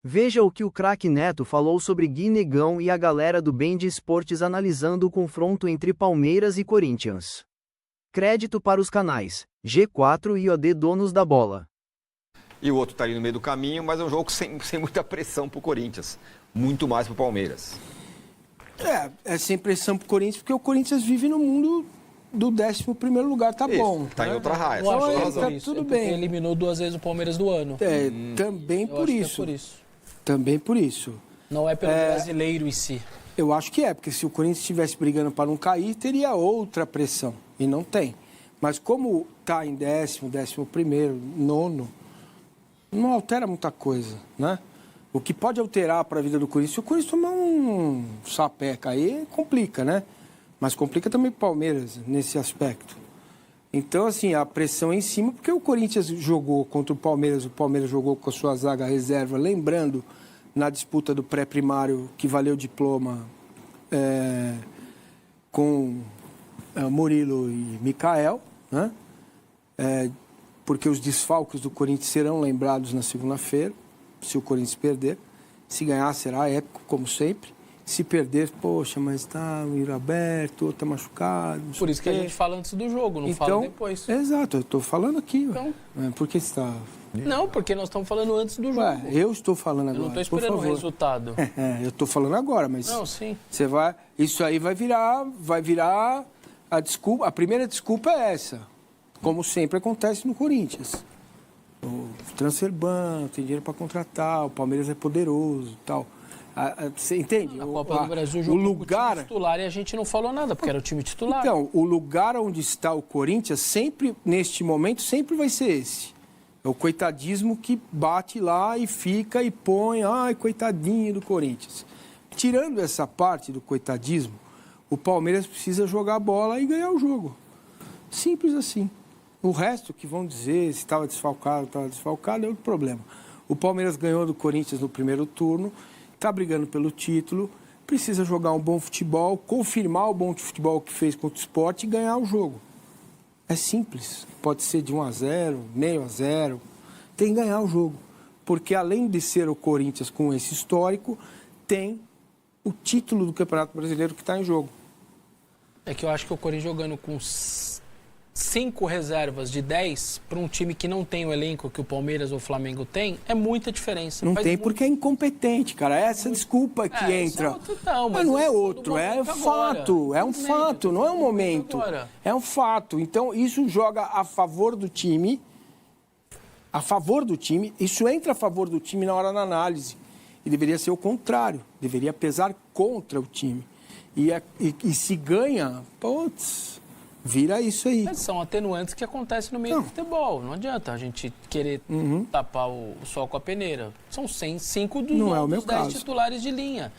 Veja o que o craque Neto falou sobre Gui Negão e a galera do Band Esportes analisando o confronto entre Palmeiras e Corinthians. Crédito para os canais G4 e OD Donos da Bola. E o outro está ali no meio do caminho, mas é um jogo sem muita pressão para o Corinthians. Muito mais para o Palmeiras. É sem pressão pro Corinthians, porque o Corinthians vive no mundo do 11º lugar, tá Isso, bom. tá em outra raia. Não acho Então, que é tá por isso. tudo É porque bem. eliminou 2 vezes o Palmeiras do ano. Também Eu por acho que isso. é por isso. Também por isso. Não é pelo brasileiro em si. Eu acho que é, porque se o Corinthians estivesse brigando para não cair, teria outra pressão. E não tem. Mas como tá em 11º, nono, não altera muita coisa, né? O que pode alterar para a vida do Corinthians, se o Corinthians tomar um sapeca aí, complica, né? Mas complica também o Palmeiras nesse aspecto. Então, assim, a pressão é em cima, porque o Corinthians jogou contra o Palmeiras jogou com a sua zaga reserva, lembrando, na disputa do pré-primário, que valeu diploma com Murilo e Mikael, né? Porque os desfalques do Corinthians serão lembrados na segunda-feira, se o Corinthians perder. Se ganhar, será épico, como sempre. Se perder, poxa, mas tá o Iro aberto, outro tá machucado. Por isso que a gente fala antes do jogo, não fala depois. Exato, eu tô falando aqui. Então, Por que você tá... não, porque nós estamos falando antes do jogo. eu estou falando agora. Eu não estou esperando o resultado. Eu estou falando agora, mas... Não, sim. Você vai... Isso aí vai virar a desculpa. A primeira desculpa é essa. Como sempre acontece no Corinthians. O transfer ban, tem dinheiro para contratar, o Palmeiras é poderoso e tal. Você entende? A Copa do Brasil jogou com o time titular e a gente não falou nada, porque era o time titular. Então, o lugar onde está o Corinthians, sempre, neste momento, sempre vai ser esse. É o coitadismo que bate lá e fica e põe, ai, coitadinho do Corinthians. Tirando essa parte do coitadismo, o Palmeiras precisa jogar a bola e ganhar o jogo. Simples assim. O resto que vão dizer se estava desfalcado é outro problema. O Palmeiras ganhou do Corinthians no primeiro turno, está brigando pelo título, precisa jogar um bom futebol, confirmar o bom futebol que fez contra o Sport e ganhar o jogo. É simples. Pode ser de 1-0, meio a 0. Tem que ganhar o jogo. Porque além de ser o Corinthians com esse histórico, tem o título do Campeonato Brasileiro que está em jogo. É que eu acho que o Corinthians jogando com 5 reservas de 10 para um time que não tem o elenco que o Palmeiras ou o Flamengo tem, é muita diferença. Não tem porque é incompetente, cara. Essa desculpa que entra. Mas não é outro, é fato. É um fato, não é um momento. É um fato. Então, isso joga a favor do time. A favor do time. Isso entra a favor do time na hora da análise. E deveria ser o contrário. Deveria pesar contra o time. E se ganha, putz... Vira isso aí. Mas são atenuantes que acontecem no meio do futebol. Não adianta a gente querer tapar o sol com a peneira. São 5 dos 10 titulares de linha.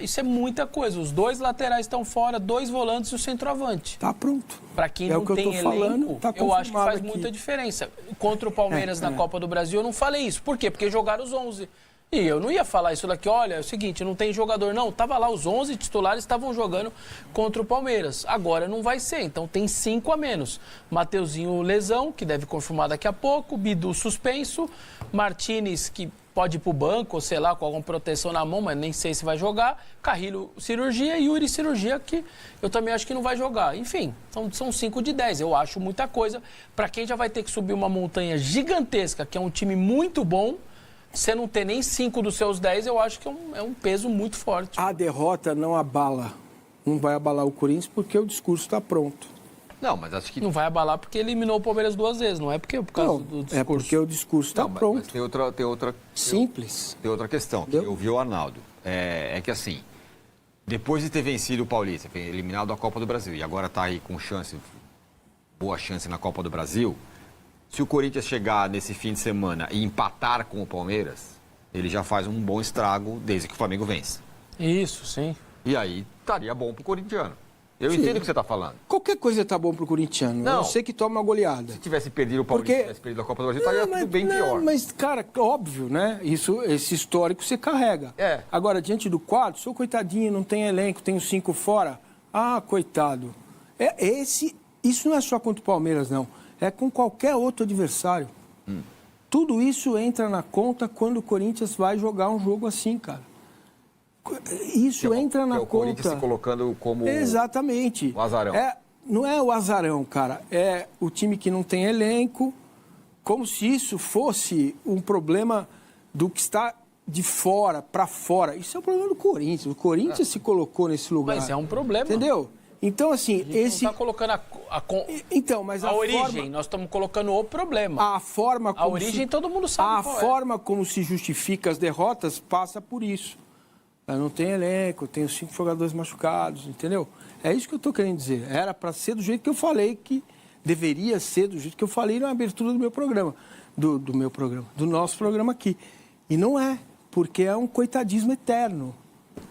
Isso é muita coisa. Os 2 laterais estão fora, 2 volantes e o centroavante. Tá pronto. Para quem não tem elenco, eu acho que faz muita diferença. Contra o Palmeiras na Copa do Brasil, eu não falei isso. Por quê? Porque jogaram os 11. E eu não ia falar isso daqui, olha, é o seguinte, não tem jogador não, tava lá, os 11 titulares estavam jogando contra o Palmeiras, agora não vai ser, então tem 5 a menos. Mateuzinho lesão, que deve confirmar daqui a pouco, Bidu suspenso, Martínez, que pode ir pro banco, ou sei lá, com alguma proteção na mão, mas nem sei se vai jogar, Carrilho cirurgia e Yuri cirurgia, que eu também acho que não vai jogar. Enfim, são 5 de 10, eu acho muita coisa, para quem já vai ter que subir uma montanha gigantesca, que é um time muito bom, você não ter nem 5 dos seus 10, eu acho que é um peso muito forte. A derrota não abala. Não vai abalar o Corinthians porque o discurso está pronto. Não, mas acho que... Não vai abalar porque eliminou o Palmeiras 2 vezes, não é porque por causa do discurso. É porque o discurso está pronto. Mas tem outra... Simples. Tem outra questão, que eu vi o Arnaldo. É que assim, depois de ter vencido o Paulista, eliminado da Copa do Brasil, e agora está aí com boa chance na Copa do Brasil... Se o Corinthians chegar nesse fim de semana e empatar com o Palmeiras, ele já faz um bom estrago desde que o Flamengo vence. Isso, sim. E aí estaria bom pro corintiano. Eu entendo o que você está falando. Qualquer coisa tá bom pro corintiano. Não. Eu sei que toma uma goleada. Se tivesse perdido o Palmeiras, tivesse perdido a Copa do Brasil, estaria tudo bem pior. Mas, cara, óbvio, né? Esse histórico você carrega. Agora, diante do quadro, sou coitadinho, não tem elenco, tenho 5 fora. Ah, coitado. Isso não é só contra o Palmeiras, não. É com qualquer outro adversário. Tudo isso entra na conta quando o Corinthians vai jogar um jogo assim, cara. Isso entra na conta. O Corinthians se colocando como exatamente. O azarão. Não é o azarão, cara. É o time que não tem elenco, como se isso fosse um problema do que está de fora para fora. Isso é o problema do Corinthians. O Corinthians se colocou nesse lugar. Mas é um problema. Entendeu? Então, assim, esse... não está colocando então, mas a origem, nós estamos colocando o problema. A forma como a origem todo mundo sabe qual forma como se justifica as derrotas passa por isso. Eu não tenho elenco, eu tenho 5 jogadores machucados, entendeu? É isso que eu estou querendo dizer. Era para ser do jeito que eu falei, que deveria ser do jeito que eu falei na abertura do meu programa, do nosso programa aqui. E não é, porque é um coitadismo eterno,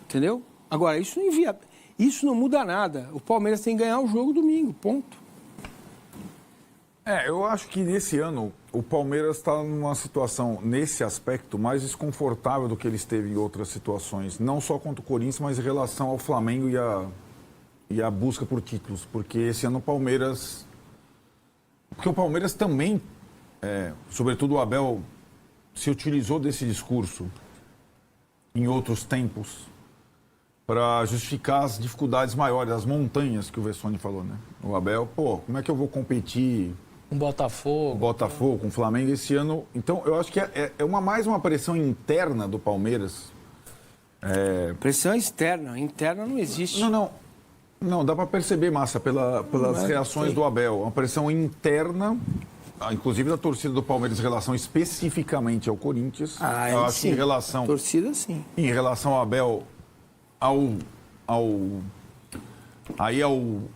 entendeu? Agora, isso não muda nada. O Palmeiras tem que ganhar o jogo domingo, ponto. Eu acho que nesse ano o Palmeiras está numa situação, nesse aspecto, mais desconfortável do que ele esteve em outras situações. Não só contra o Corinthians, mas em relação ao Flamengo e a busca por títulos. Porque esse ano o Palmeiras... Porque o Palmeiras também, sobretudo o Abel, se utilizou desse discurso em outros tempos para justificar as dificuldades maiores, as montanhas que o Vessone falou, né? O Abel, como é que eu vou competir... Com o Botafogo, com o Flamengo esse ano. Então, eu acho que é mais uma pressão interna do Palmeiras. Pressão externa. Interna não existe. Não, dá para perceber, Massa, pelas reações do Abel. Uma pressão interna, inclusive da torcida do Palmeiras em relação especificamente ao Corinthians. Eu acho que em relação... Torcida, sim. Em relação ao Abel, ao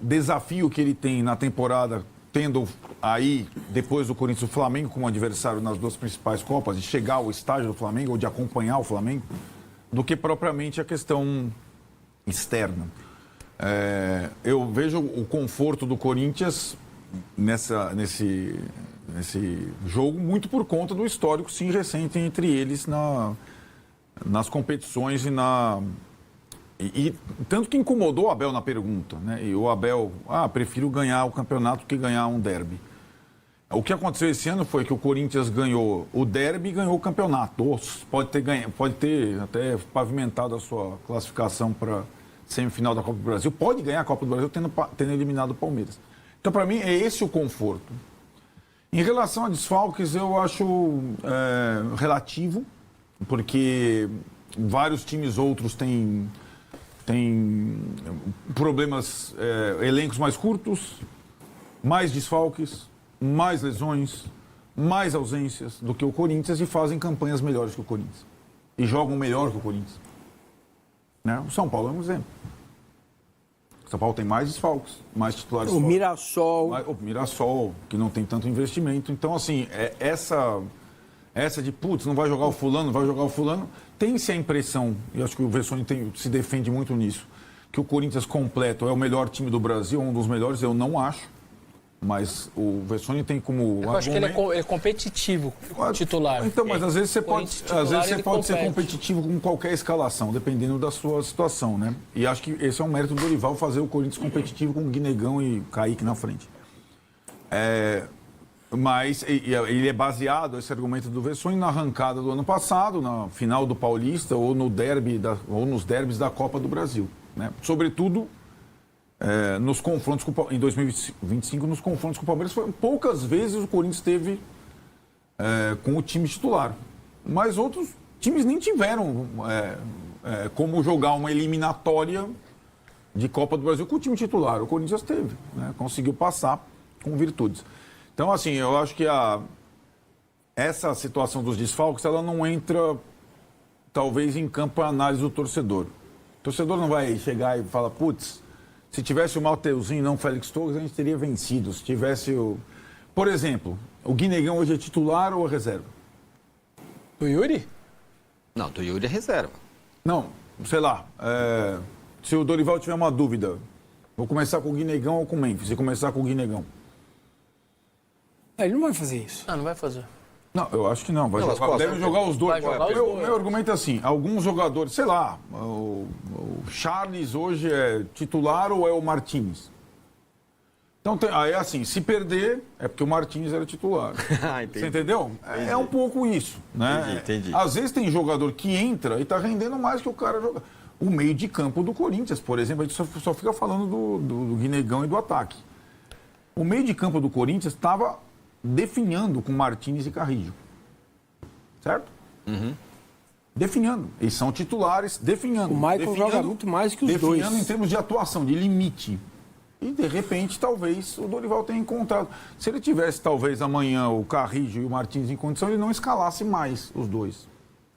desafio que ele tem na temporada, tendo aí, depois do Corinthians, o Flamengo como adversário nas 2 principais Copas, de chegar ao estágio do Flamengo ou de acompanhar o Flamengo, do que propriamente a questão externa. Eu vejo o conforto do Corinthians nesse jogo muito por conta do histórico, sim, recente entre eles nas competições e tanto que incomodou o Abel na pergunta, né? E o Abel, prefiro ganhar o campeonato que ganhar um derby. O que aconteceu esse ano foi que o Corinthians ganhou o derby e ganhou o campeonato. Pode ter até pavimentado a sua classificação para semifinal da Copa do Brasil. Pode ganhar a Copa do Brasil tendo eliminado o Palmeiras. Então, para mim, é esse o conforto. Em relação a desfalques, eu acho relativo, porque vários times outros têm problemas, elencos mais curtos, mais desfalques, mais lesões, mais ausências do que o Corinthians e fazem campanhas melhores que o Corinthians. E jogam melhor que o Corinthians. Né? O São Paulo é um exemplo. O São Paulo tem mais desfalques, mais titulares. O Mirassol. O Mirassol, que não tem tanto investimento. Então, assim, essa de, não vai jogar o fulano, tem-se a impressão, e acho que o Vessone se defende muito nisso, que o Corinthians completo é o melhor time do Brasil, um dos melhores, eu não acho, mas o Vessone tem como... Eu acho que ele é competitivo, titular. Então, mas às vezes você pode ser competitivo com qualquer escalação, dependendo da sua situação, né? E acho que esse é um mérito do Dorival, fazer o Corinthians competitivo com o Guinegão e Kaique na frente. Mas ele é baseado, esse argumento do Vessone, na arrancada do ano passado, na final do Paulista ou nos derbys da Copa do Brasil. Né? Sobretudo, nos confrontos em 2025, nos confrontos com o Palmeiras, poucas vezes o Corinthians esteve com o time titular. Mas outros times nem tiveram como jogar uma eliminatória de Copa do Brasil com o time titular. O Corinthians teve, né? Conseguiu passar com virtudes. Então, assim, eu acho que essa situação dos desfalques, ela não entra, talvez, em campo a análise do torcedor. O torcedor não vai chegar e falar, se tivesse o Mateuzinho e não o Félix Torres, a gente teria vencido. Se tivesse Por exemplo, o Guinegão hoje é titular ou é reserva? Do Yuri? Não, do Yuri é reserva. Não, sei lá. Se o Dorival tiver uma dúvida, vou começar com o Guinegão ou com o Memphis? E começar com o Guinegão. Ele não vai fazer isso. Não vai fazer. Não, eu acho que não. Deve jogar os dois. Meu argumento é assim, alguns jogadores, sei lá, o Charles hoje é titular ou é o Martins? Então, aí assim, se perder, é porque o Martins era titular. Você entendeu? É um pouco isso, né? Entendi. Às vezes tem jogador que entra e tá rendendo mais que o cara joga. O meio de campo do Corinthians, por exemplo, a gente só fica falando do Guinegão e do ataque. O meio de campo do Corinthians estava definhando com Martins e Carrillo. Certo? Definhando. Eles são titulares, definhando. O Michael joga muito mais que os dois. Definhando em termos de atuação, de limite. E, de repente, talvez o Dorival tenha encontrado. Se ele tivesse, talvez, amanhã o Carrillo e o Martins em condição, ele não escalasse mais os dois.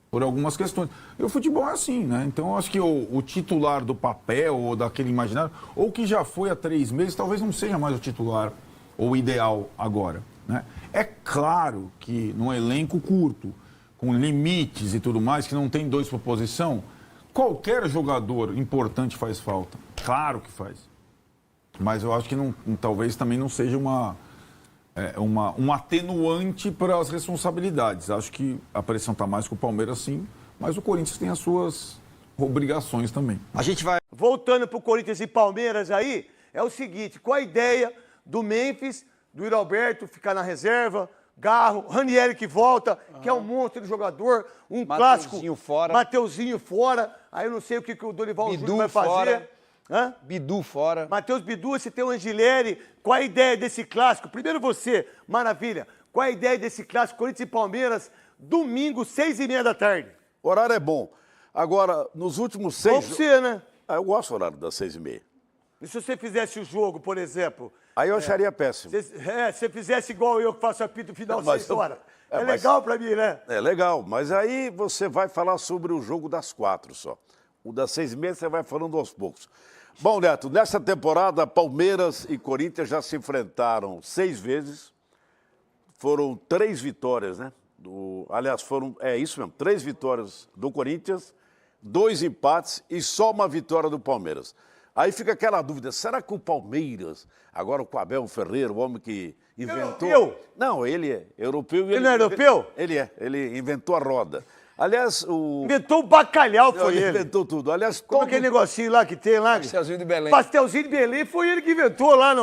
Por algumas questões. E o futebol é assim, né? Então, eu acho que o titular do papel ou daquele imaginário, ou que já foi há 3 meses, talvez não seja mais o titular ou o ideal agora, né? É claro que num elenco curto, com limites e tudo mais, que não tem 2 por posição, qualquer jogador importante faz falta. Claro que faz. Mas eu acho que talvez também não seja um atenuante para as responsabilidades. Acho que a pressão está mais com o Palmeiras, sim, mas o Corinthians tem as suas obrigações também. A gente vai... Voltando para o Corinthians e Palmeiras aí, é o seguinte, qual a ideia do Memphis, do Yuri Alberto ficar na reserva, Garro, Ranieri que volta, que é um monstro de jogador, um clássico. Mateuzinho fora. Aí eu não sei o que o Dorival Júnior vai fazer. Fora. Hã? Bidu fora. Matheus Bidu, você tem o Angileri. Qual a ideia desse clássico? Primeiro você, maravilha. Qual a ideia desse clássico Corinthians e Palmeiras, domingo, 6h30 da tarde? O horário é bom. Agora, nos últimos 6... Bom pra você, né? Eu gosto do horário das 6h30. E se você fizesse o jogo, por exemplo... Aí eu acharia péssimo. Se você fizesse igual eu, que faço apito final Mas 6 horas. mas- Legal pra mim, né? É legal, mas aí você vai falar sobre o jogo das 4 só. O das 6h30 você vai falando aos poucos. Bom, Neto, nessa temporada, Palmeiras e Corinthians já se enfrentaram 6 vezes. Foram 3 vitórias, né? Aliás, isso mesmo, 3 vitórias do Corinthians, 2 empates e só uma vitória do Palmeiras. Aí fica aquela dúvida, será que o Palmeiras, agora com o Abel Ferreira, o homem que inventou... Europeu? Não, ele é europeu. Ele não é europeu? Ele inventou a roda. Aliás, Inventou o bacalhau, foi ele. inventou tudo. Aliás, Como aquele negocinho lá que tem lá? Pastelzinho de Belém. Pastelzinho de Belém, foi ele que inventou lá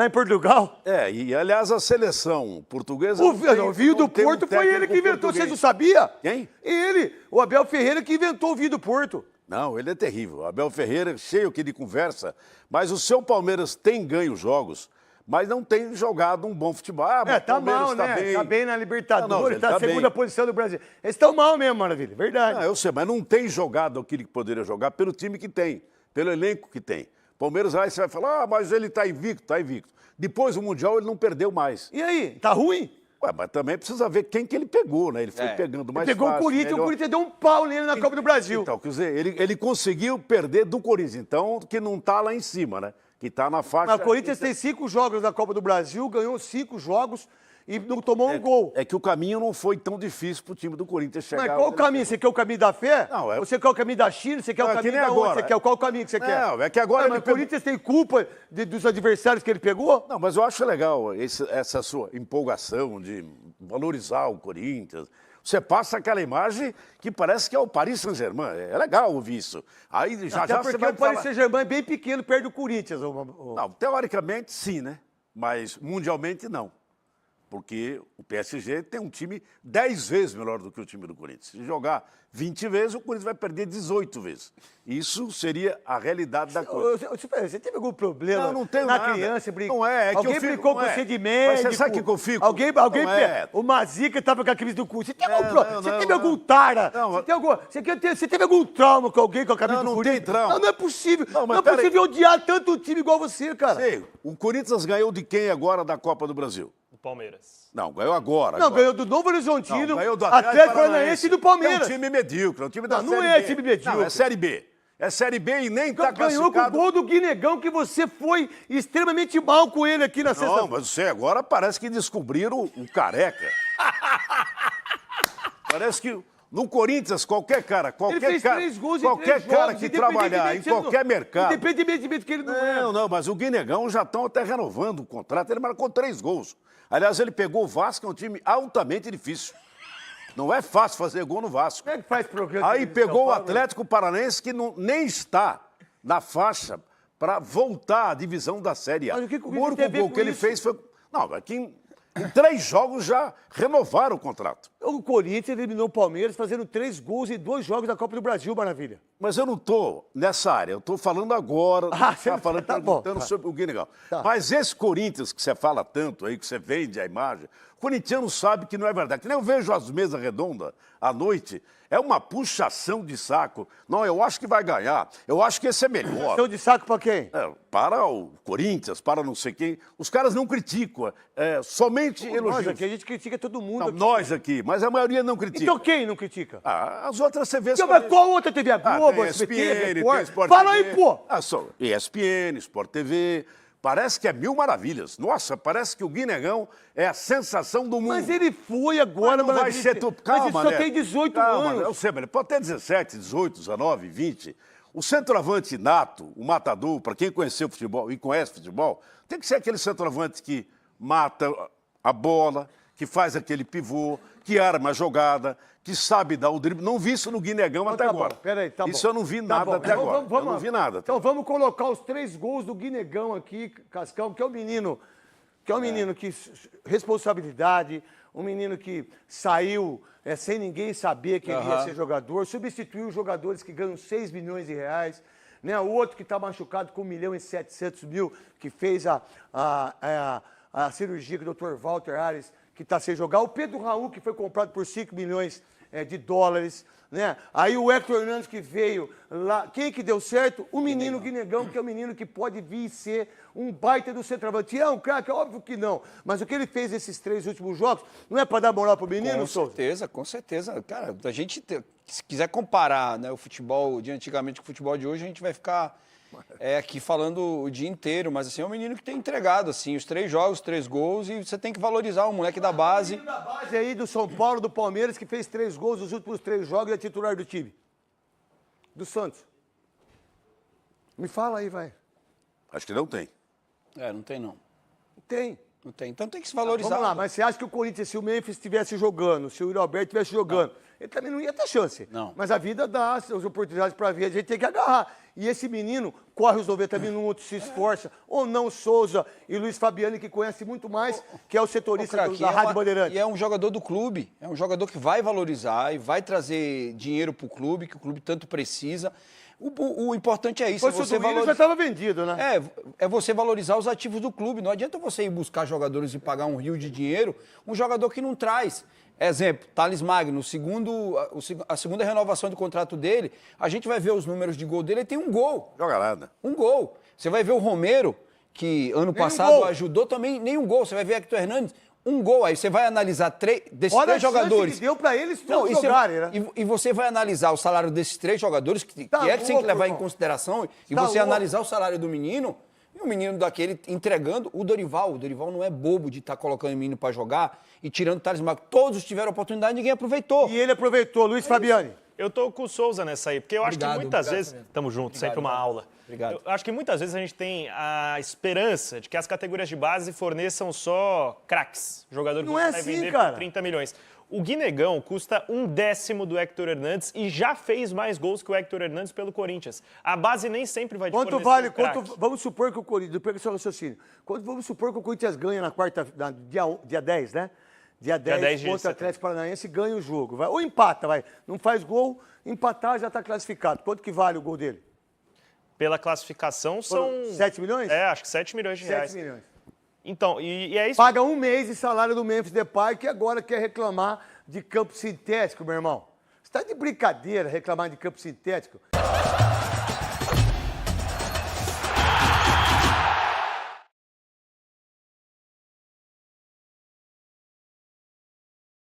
em Portugal. E aliás, a seleção portuguesa... O vinho do Porto foi ele que inventou, vocês não sabiam? Quem? Ele, o Abel Ferreira que inventou o vinho do Porto. Não, ele é terrível. Abel Ferreira, cheio aqui de conversa, mas o seu Palmeiras tem ganho jogos, mas não tem jogado um bom futebol. Tá mal, né? Tá bem na Libertadores, Não, tá na segunda bem. posição do Brasil. Eles estão mal mesmo, Maravilha, verdade. Eu sei, mas não tem jogado aquilo que poderia jogar pelo time que tem, pelo elenco que tem. Palmeiras, aí você vai falar, mas ele tá invicto, tá invicto. Depois do Mundial ele não perdeu mais. E aí, tá ruim? Mas também precisa ver quem que ele pegou, né? Ele foi pegando mais Pegou fácil, o Corinthians, melhor. o Corinthians deu um pau nele na Copa do Brasil. Então, quer dizer, ele conseguiu perder do Corinthians, então, que não tá lá em cima, né? Que tá na faixa... Mas o Corinthians tem 5 jogos na Copa do Brasil, ganhou 5 jogos e não tomou um gol. É que o caminho não foi tão difícil pro time do Corinthians chegar... Mas qual o caminho? Você quer o caminho da fé? Não, Você quer o caminho da China? Você quer Não, o é que caminho nem da onde? agora. Você quer? Qual o caminho que você quer? Não, é que agora Mas ele o Corinthians tem culpa dos adversários que ele pegou? Não, mas eu acho legal essa sua empolgação de valorizar o Corinthians. Você passa aquela imagem que parece que é o Paris Saint-Germain. É legal ouvir isso. Aí já Até já porque você vai o Paris falar... Saint-Germain é bem pequeno, perto do Corinthians. Não, teoricamente sim, né? Mas mundialmente não. Porque o PSG tem um time 10 vezes melhor do que o time do Corinthians. Se jogar 20 vezes, o Corinthians vai perder 18 vezes. Isso seria a realidade da coisa. Você teve algum problema Não tenho na nada. criança? Não é que alguém eu fico- brincou não com é. você de Mas médico? você sabe o que eu fico? Alguém Não é. O Mazica tava com a camisa do Corinthians. Você teve não. algum tara? Não, Você teve algum trauma com alguém com a camisa do Não Corinthians? tem trauma. Não é possível. Não, mas Não é pera possível odiar tanto o time igual você, cara. Sei, o Corinthians ganhou de quem agora da Copa do Brasil? Do Palmeiras. Não, ganhou agora. Não, agora. ganhou do Novo Horizontino, Não, ganhou do Atlético Paranaense e do Palmeiras. É um time medíocre, é um time da Não, Série não é B. time medíocre. Não, é Série B. É Série B e nem tá Ganhou com o classificado. gol do Guinegão, que você foi extremamente mal com ele aqui na sexta. Não, mas você agora parece que descobriram o Careca. Parece que no Corinthians, qualquer cara, Ele fez 3 gols em 3 qualquer jogos, cara que trabalhar em independentemente se ele qualquer mercado. Independentemente que ele não é. Não, mas o Guinegão já estão até renovando o contrato. Ele marcou 3 gols. Aliás, ele pegou o Vasco, que é um time altamente difícil. Não é fácil fazer gol no Vasco. Como é que faz programa? Aí pegou o Atlético Paranaense, que nem está na faixa para voltar à divisão da Série A. Mas o que o único tem a ver gol com que ele isso? fez foi... Não, é que em 3 jogos já renovaram o contrato. O Corinthians eliminou o Palmeiras fazendo 3 gols em 2 jogos da Copa do Brasil, Maravilha. Mas eu não estou nessa área, eu estou falando agora, você falando, tá bom, perguntando tá. sobre o Guinegão. Tá. Mas esse Corinthians que você fala tanto aí, que você vende a imagem, o corintiano sabe que não é verdade. Que nem eu vejo as mesas redondas à noite, é uma puxação de saco. Não, eu acho que vai ganhar, eu acho que esse é melhor. Puxação de saco pra quem? Para o Corinthians, para não sei quem. Os caras não criticam, somente Nós elogios. aqui, a gente critica todo mundo. Não, aqui. nós aqui, mas a maioria não critica. Então quem não critica? As outras TVs... Então, mas qual outra TV? A Globo, tem SBT, ESPN, Record? tem Sport Fala TV. aí, pô! ESPN, Sport TV. Parece que é 1000 maravilhas. Nossa, parece que o Guinegão é a sensação do mundo. Mas ele foi agora, Não vai Maravilha. ser tu... Calma, Mas ele só né? tem 18 Calma, anos. Eu sei, mas ele pode ter 17, 18, 19, 20. O centroavante nato, o matador, para quem conheceu futebol e conhece futebol, tem que ser aquele centroavante que mata a bola, que faz aquele pivô, que arma a jogada, que sabe dar o drible. Não vi isso no Guinegão até tá agora. Bom, peraí, tá isso bom. eu não vi Tá nada bom. até Então, agora. Eu não vi nada. Então vamos colocar os 3 gols do Guinegão aqui, Cascão, que é um menino que responsabilidade, um menino que saiu sem ninguém saber que ele ia ser jogador, substituiu os jogadores que ganham 6 milhões de reais, né? O outro que está machucado com 1.700.000, que fez a cirurgia com o Dr. Walter Ares, que está sem jogar. O Pedro Raul, que foi comprado por 5 milhões de dólares, né? Aí o Hector Hernandes que veio lá. Quem que deu certo? O menino Guinegão, que é um menino que pode vir ser um baita do centroavante. É um craque? Óbvio que não. Mas o que ele fez nesses 3 últimos jogos não é para dar moral pro menino, Souza? Com certeza. Cara, se quiser comparar, né, o futebol de antigamente com o futebol de hoje, a gente vai ficar aqui falando o dia inteiro, mas assim, é um menino que tem entregado, assim, os 3 jogos, 3 gols, e você tem que valorizar o moleque da base. O menino da base aí do São Paulo, do Palmeiras, que fez 3 gols nos últimos 3 jogos e é titular do time. Do Santos. Me fala aí, vai. Acho que não tem. Não tem não. Tem. Não tem. Então tem que se valorizar. Vamos lá, mas você acha que o Corinthians, se o Memphis estivesse jogando, se o Yuri Alberto estivesse jogando, ele também não ia ter chance. Não. Mas a vida dá as oportunidades para ver, a gente tem que agarrar. E esse menino corre os 90 minutos, se esforça. Ou não, Souza e Luiz Fabiani, que conhece muito mais, que é o setorista da Rádio Bandeirantes. E é um jogador do clube, é um jogador que vai valorizar e vai trazer dinheiro para o clube, que o clube tanto precisa. O importante é isso. Se fosse o Willian, já estava vendido, né? É você valorizar os ativos do clube. Não adianta você ir buscar jogadores e pagar um rio de dinheiro, um jogador que não traz. Exemplo, Thales Magno, a segunda renovação do contrato dele, a gente vai ver os números de gol dele, ele tem um gol. Joga nada. Um gol. Você vai ver o Romero, que ano passado ajudou também, nenhum gol. Você vai ver Hector Hernandes, um gol. Aí você vai analisar desses 3 jogadores. Que deu para eles todos jogarem, né? E você vai analisar o salário desses 3 jogadores, que você tem que levar em consideração, e você analisar o salário do menino, e o menino daquele entregando. O Dorival não é bobo de estar colocando o menino para jogar e tirando o Thales Magno. Todos tiveram oportunidade, ninguém aproveitou. E ele aproveitou, Luiz Fabiani. Eu tô com o Souza nessa aí, porque eu acho que muitas vezes... Tamo junto, sempre uma aula. Obrigado. Eu acho que muitas vezes a gente tem a esperança de que as categorias de base forneçam só craques. Jogador que vai vender por 30 milhões. O Guinegão custa 1/10 do Hector Hernandes e já fez mais gols que o Hector Hernandes pelo Corinthians. A base nem sempre vai Quanto vale? Vamos supor que o Corinthians... Pega o seu raciocínio. Vamos supor que o Corinthians ganha na dia 10, né? Dia 10 contra o Atlético Paranaense e ganha o jogo. Vai. Ou empata, vai. Não faz gol, empatar já está classificado. Quanto que vale o gol dele? Pela classificação são... 7 milhões? Acho que 7 milhões de reais. 7 milhões. Então, e é isso... Paga 1 mês de salário do Memphis Depay, que agora quer reclamar de campo sintético, meu irmão. Você está de brincadeira reclamar de campo sintético?